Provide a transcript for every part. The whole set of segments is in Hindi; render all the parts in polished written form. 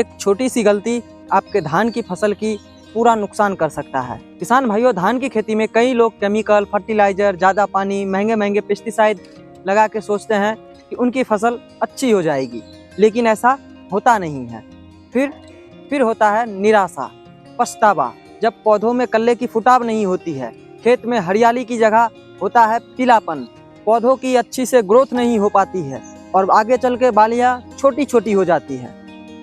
एक छोटी सी गलती आपके धान की फसल की पूरा नुकसान कर सकता है। किसान भाइयों, धान की खेती में कई लोग केमिकल, फर्टिलाइजर, ज़्यादा पानी, महंगे महंगे पेस्टिसाइड लगा के सोचते हैं कि उनकी फसल अच्छी हो जाएगी, लेकिन ऐसा होता नहीं है। फिर होता है निराशा, पछतावा। जब पौधों में कल्ले की फुटाव नहीं होती है, खेत में हरियाली की जगह होता है पीलापन, पौधों की अच्छी से ग्रोथ नहीं हो पाती है और आगे चल के बालियाँ छोटी छोटी हो जाती है।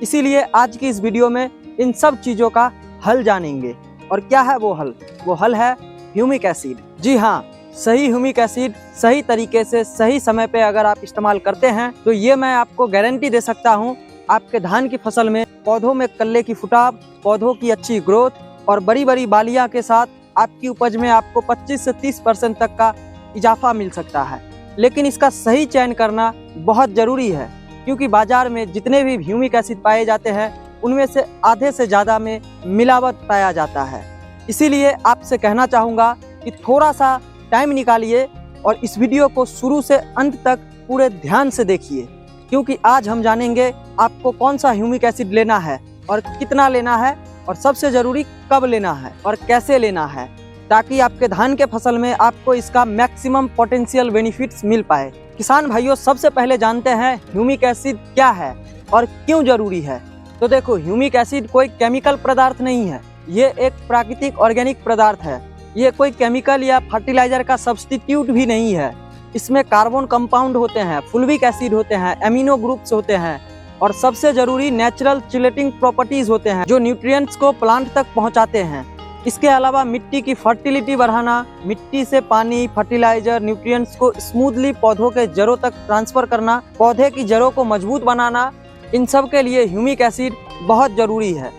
इसीलिए आज की इस वीडियो में इन सब चीज़ों का हल जानेंगे। और क्या है वो हल? वो हल है ह्यूमिक एसिड। जी हाँ, सही ह्यूमिक एसिड सही तरीके से सही समय पे अगर आप इस्तेमाल करते हैं तो ये मैं आपको गारंटी दे सकता हूँ, आपके धान की फसल में पौधों में कल्ले की फुटाव, पौधों की अच्छी ग्रोथ और बड़ी बड़ी बालियाँ के साथ आपकी उपज में आपको 25 से 30% तक का इजाफा मिल सकता है। लेकिन इसका सही चयन करना बहुत ज़रूरी है, क्योंकि बाजार में जितने भी ह्यूमिक एसिड पाए जाते हैं उनमें से आधे से ज़्यादा में मिलावट पाया जाता है। इसीलिए आपसे कहना चाहूँगा कि थोड़ा सा टाइम निकालिए और इस वीडियो को शुरू से अंत तक पूरे ध्यान से देखिए, क्योंकि आज हम जानेंगे आपको कौन सा ह्यूमिक एसिड लेना है और कितना लेना है और सबसे ज़रूरी कब लेना है और कैसे लेना है, ताकि आपके धान के फसल में आपको इसका मैक्सिमम पोटेंशियल बेनिफिट्स मिल पाए। किसान भाइयों, सबसे पहले जानते हैं ह्यूमिक एसिड क्या है और क्यों ज़रूरी है। तो देखो, ह्यूमिक एसिड कोई केमिकल पदार्थ नहीं है, ये एक प्राकृतिक ऑर्गेनिक पदार्थ है। ये कोई केमिकल या फर्टिलाइजर का सब्स्टिट्यूट भी नहीं है। इसमें कार्बन कंपाउंड होते हैं, फुल्विक एसिड होते हैं, एमिनो ग्रुप्स होते हैं और सबसे जरूरी नेचुरल चिलेटिंग प्रॉपर्टीज होते हैं जो न्यूट्रिएंट्स को प्लांट तक पहुंचाते हैं। इसके अलावा मिट्टी की फर्टिलिटी बढ़ाना, मिट्टी से पानी, फर्टिलाइजर, न्यूट्रिएंट्स को स्मूथली पौधों के जड़ों तक ट्रांसफर करना, पौधे की जड़ों को मजबूत बनाना, इन सब के लिए ह्यूमिक एसिड बहुत ज़रूरी है।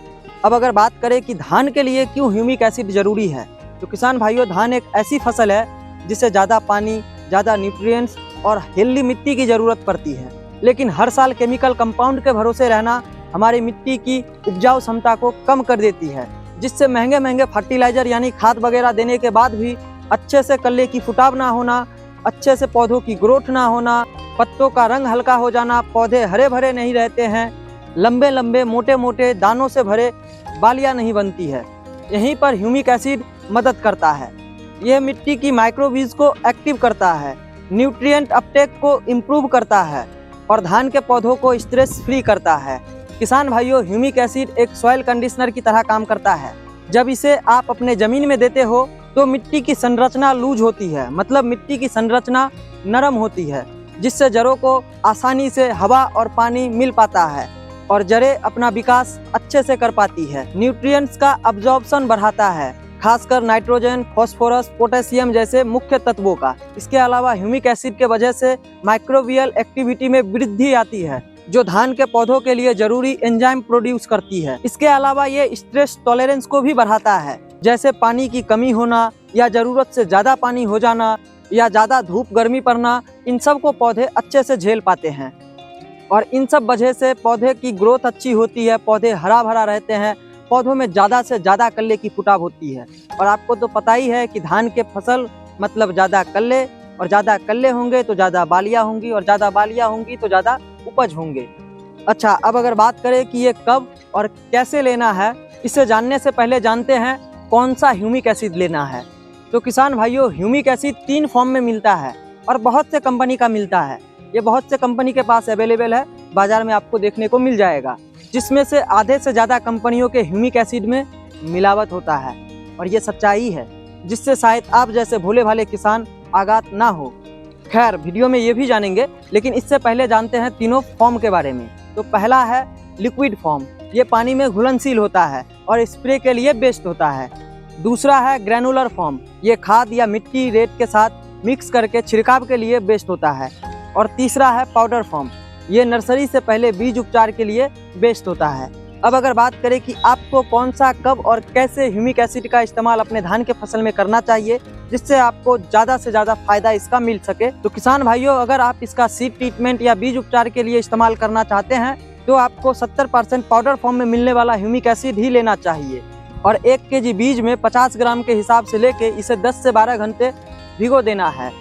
अब अगर बात करें कि धान के लिए क्यों ह्यूमिक एसिड ज़रूरी है, तो किसान भाइयों, धान एक ऐसी फसल है जिसे ज़्यादा पानी, ज़्यादा न्यूट्रिएंट्स और हेल्दी मिट्टी की ज़रूरत पड़ती है। लेकिन हर साल केमिकल कंपाउंड के भरोसे रहना हमारी मिट्टी की उपजाऊ क्षमता को कम कर देती है, जिससे महंगे महंगे फर्टिलाइजर यानी खाद वगैरह देने के बाद भी अच्छे से कल्ले की फुटाव ना होना, अच्छे से पौधों की ग्रोथ ना होना, पत्तों का रंग हल्का हो जाना, पौधे हरे भरे नहीं रहते हैं, लंबे लंबे मोटे मोटे दानों से भरे बालियाँ नहीं बनती है। यहीं पर ह्यूमिक एसिड मदद करता है। यह मिट्टी की माइक्रोबीज को एक्टिव करता है, न्यूट्रिएंट अपटेक को इम्प्रूव करता है और धान के पौधों को स्ट्रेस फ्री करता है। किसान भाइयों, ह्यूमिक एसिड एक सॉइल कंडीशनर की तरह काम करता है। जब इसे आप अपने ज़मीन में देते हो तो मिट्टी की संरचना लूज होती है, मतलब मिट्टी की संरचना नरम होती है, जिससे जड़ों को आसानी से हवा और पानी मिल पाता है और जड़ें अपना विकास अच्छे से कर पाती है। न्यूट्रिएंट्स का अब्जॉर्प्शन बढ़ाता है, खासकर नाइट्रोजन, फास्फोरस, पोटेशियम जैसे मुख्य तत्वों का। इसके अलावा ह्यूमिक एसिड के वजह से माइक्रोबियल एक्टिविटी में वृद्धि आती है, जो धान के पौधों के लिए जरूरी एंजाइम प्रोड्यूस करती है। इसके अलावा ये स्ट्रेस टॉलरेंस को भी बढ़ाता है, जैसे पानी की कमी होना या जरूरत से ज़्यादा पानी हो जाना या ज़्यादा धूप गर्मी पड़ना, इन सब को पौधे अच्छे से झेल पाते हैं और इन सब वजह से पौधे की ग्रोथ अच्छी होती है, पौधे हरा भरा रहते हैं, पौधों में ज़्यादा से ज़्यादा कल्ले की फुटाव होती है। और आपको तो पता ही है कि धान के फसल मतलब ज़्यादा कल्ले, और ज़्यादा कल्ले होंगे तो ज़्यादा बालियाँ होंगी और ज़्यादा बालियाँ होंगी तो ज़्यादा उपज होंगे। अच्छा, अब अगर बात करें कि ये कब और कैसे लेना है, इसे जानने से पहले जानते हैं कौन सा ह्यूमिक एसिड लेना है। तो किसान भाइयों, ह्यूमिक एसिड 3 फॉर्म में मिलता है और बहुत से कंपनी का मिलता है। ये बहुत से कंपनी के पास अवेलेबल है, बाजार में आपको देखने को मिल जाएगा, जिसमें से आधे से ज़्यादा कंपनियों के ह्यूमिक एसिड में मिलावट होता है और ये सच्चाई है, जिससे शायद आप जैसे भोले भाले किसान आगात ना हो। खैर, वीडियो में ये भी जानेंगे, लेकिन इससे पहले जानते हैं तीनों फॉर्म के बारे में। तो पहला है लिक्विड फॉर्म, ये पानी में घुलनशील होता है और स्प्रे के लिए बेस्ट होता है। दूसरा है ग्रैनुलर फॉर्म, ये खाद या मिट्टी रेत के साथ मिक्स करके छिड़काव के लिए बेस्ट होता है। और तीसरा है पाउडर फॉर्म, ये नर्सरी से पहले बीज उपचार के लिए बेस्ट होता है। अब अगर बात करें कि आपको कौन सा, कब और कैसे ह्यूमिक एसिड का इस्तेमाल अपने धान के फसल में करना चाहिए, जिससे आपको ज़्यादा से ज़्यादा फायदा इसका मिल सके, तो किसान भाइयों, अगर आप इसका सीड ट्रीटमेंट या बीज उपचार के लिए इस्तेमाल करना चाहते हैं तो आपको 70% पाउडर फॉर्म में मिलने वाला ह्यूमिक एसिड ही लेना चाहिए और 1 केजी बीज में 50 ग्राम के हिसाब से लेके इसे 10 से 12 घंटे भिगो देना है।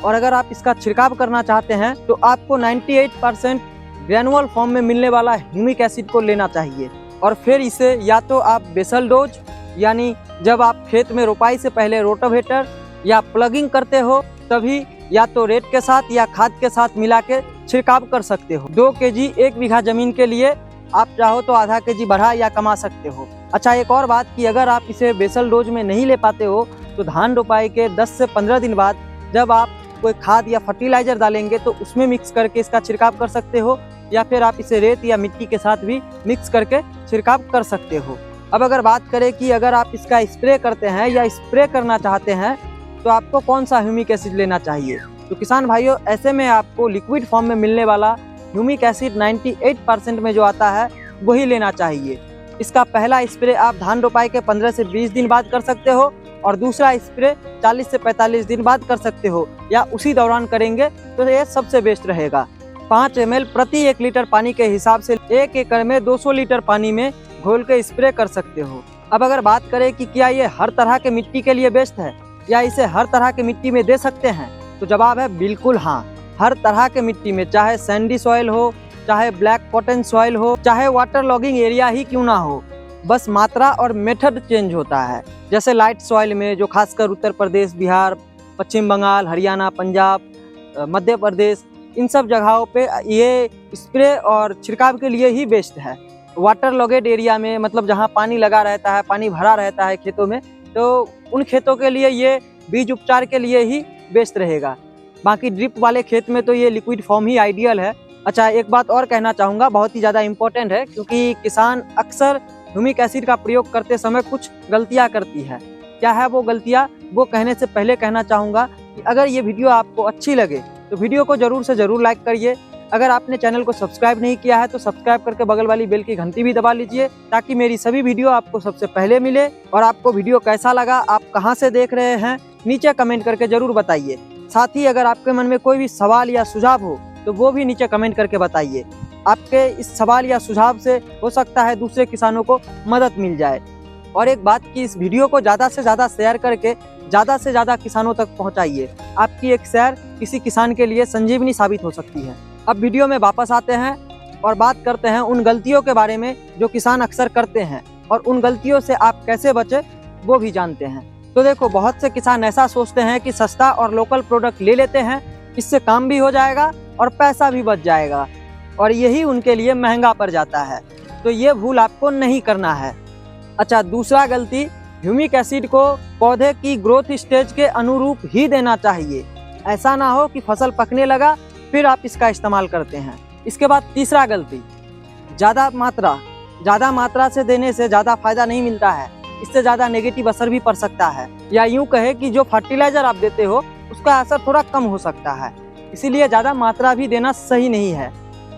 और अगर आप इसका छिड़काव करना चाहते हैं तो आपको 98% ग्रेनुअल फॉर्म में मिलने वाला ह्यूमिक एसिड को लेना चाहिए। और फिर इसे या तो आप बेसल डोज यानी जब आप खेत में रोपाई से पहले रोटावेटर या प्लगिंग करते हो तभी या तो रेत के साथ या खाद के साथ मिला के छिड़काव कर सकते हो। 2 केजी 1 बीघा जमीन के लिए आप चाहो तो आधा केजी बढ़ा या कमा सकते हो। अच्छा, एक और बात कि अगर आप इसे बेसल डोज में नहीं ले पाते हो तो धान रोपाई के 10 से 15 दिन बाद जब आप कोई खाद या फर्टिलाइजर डालेंगे तो उसमें मिक्स करके इसका छिड़काव कर सकते हो, या फिर आप इसे रेत या मिट्टी के साथ भी मिक्स करके छिड़काव कर सकते हो। अब अगर बात करें कि अगर आप इसका स्प्रे करते हैं या स्प्रे करना चाहते हैं तो आपको कौन सा ह्यूमिक एसिड लेना चाहिए, तो किसान भाइयों ऐसे में आपको लिक्विड फॉर्म में मिलने वाला ह्यूमिक एसिड 98% में जो आता है वही लेना चाहिए। इसका पहला स्प्रे आप धान रोपाई के 15 से 20 दिन बाद कर सकते हो और दूसरा स्प्रे 40 से 45 दिन बाद कर सकते हो, या उसी दौरान करेंगे तो ये सबसे बेस्ट रहेगा। 5 ml प्रति 1 लीटर पानी के हिसाब से 1 एकड़ में 200 लीटर पानी में घोल के स्प्रे कर सकते हो। अब अगर बात करें कि क्या ये हर तरह के मिट्टी के लिए बेस्ट है या इसे हर तरह के मिट्टी में दे सकते हैं, तो जवाब है बिल्कुल हाँ। हर तरह के मिट्टी में, चाहे सैंडी सॉइल हो, चाहे ब्लैक कॉटन सॉइल हो, चाहे वाटर लॉगिंग एरिया ही क्यों ना हो, बस मात्रा और मेथड चेंज होता है। जैसे लाइट सॉइल में जो खासकर उत्तर प्रदेश, बिहार, पश्चिम बंगाल, हरियाणा, पंजाब, मध्य प्रदेश, इन सब जगहों पे ये स्प्रे और छिड़काव के लिए ही बेस्ट है। वाटर लॉगेड एरिया में, मतलब जहाँ पानी लगा रहता है, पानी भरा रहता है खेतों में, तो उन खेतों के लिए ये बीज उपचार के लिए ही बेस्ट रहेगा। बाकी ड्रिप वाले खेत में तो ये लिक्विड फॉर्म ही आइडियल है। अच्छा, एक बात और कहना चाहूँगा, बहुत ही ज़्यादा इम्पोर्टेंट है, क्योंकि किसान अक्सर ह्यूमिक एसिड का प्रयोग करते समय कुछ गलतियाँ करती है। क्या है वो गलतियाँ, वो कहने से पहले कहना चाहूँगा कि अगर ये वीडियो आपको अच्छी लगे तो वीडियो को ज़रूर से ज़रूर लाइक करिए। अगर आपने चैनल को सब्सक्राइब नहीं किया है तो सब्सक्राइब करके बगल वाली बेल की घंटी भी दबा लीजिए, ताकि मेरी सभी वीडियो आपको सबसे पहले मिले। और आपको वीडियो कैसा लगा, आप कहाँ से देख रहे हैं, नीचे कमेंट करके ज़रूर बताइए। साथ ही अगर आपके मन में कोई भी सवाल या सुझाव हो तो वो भी नीचे कमेंट करके बताइए। आपके इस सवाल या सुझाव से हो सकता है दूसरे किसानों को मदद मिल जाए। और एक बात कि इस वीडियो को ज़्यादा से ज़्यादा शेयर करके ज़्यादा से ज़्यादा किसानों तक पहुंचाइए। आपकी एक शेयर किसी किसान के लिए संजीवनी साबित हो सकती है। अब वीडियो में वापस आते हैं और बात करते हैं उन गलतियों के बारे में जो किसान अक्सर करते हैं, और उन गलतियों से आप कैसे बचे वो भी जानते हैं। तो देखो, बहुत से किसान ऐसा सोचते हैं कि सस्ता और लोकल प्रोडक्ट ले लेते हैं, इससे काम भी हो जाएगा और पैसा भी बच जाएगा, और यही उनके लिए महंगा पड़ जाता है। तो ये भूल आपको नहीं करना है। अच्छा, दूसरा गलती, ह्यूमिक एसिड को पौधे की ग्रोथ स्टेज के अनुरूप ही देना चाहिए। ऐसा ना हो कि फसल पकने लगा फिर आप इसका इस्तेमाल करते हैं। इसके बाद तीसरा गलती, ज़्यादा मात्रा से देने से ज़्यादा फायदा नहीं मिलता है, इससे ज़्यादा नेगेटिव असर भी पड़ सकता है, या यूँ कहे कि जो फर्टिलाइजर आप देते हो उसका असर थोड़ा कम हो सकता है। इसीलिए ज़्यादा मात्रा भी देना सही नहीं है।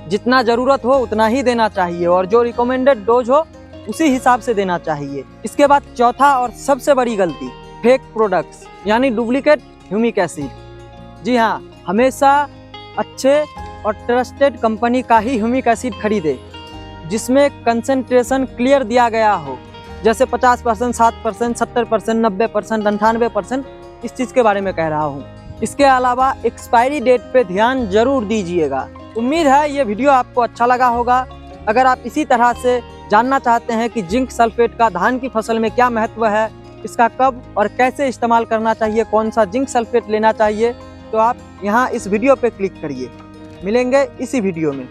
जितना ज़रूरत हो उतना ही देना चाहिए, और जो रिकमेंडेड डोज हो उसी हिसाब से देना चाहिए। इसके बाद चौथा और सबसे बड़ी गलती, फेक प्रोडक्ट्स यानी डुप्लीकेट ह्यूमिक एसिड। जी हाँ, हमेशा अच्छे और ट्रस्टेड कंपनी का ही ह्यूमिक एसिड खरीदे, जिसमें कंसंट्रेशन क्लियर दिया गया हो, जैसे 50%, 7%, 70%, 90%, 98%, इस चीज़ के बारे में कह रहा हूँ। इसके अलावा एक्सपायरी डेट पे ध्यान जरूर दीजिएगा। उम्मीद है ये वीडियो आपको अच्छा लगा होगा। अगर आप इसी तरह से जानना चाहते हैं कि जिंक सल्फेट का धान की फसल में क्या महत्व है, इसका कब और कैसे इस्तेमाल करना चाहिए, कौन सा जिंक सल्फेट लेना चाहिए, तो आप यहाँ इस वीडियो पे क्लिक करिए। मिलेंगे इसी वीडियो में।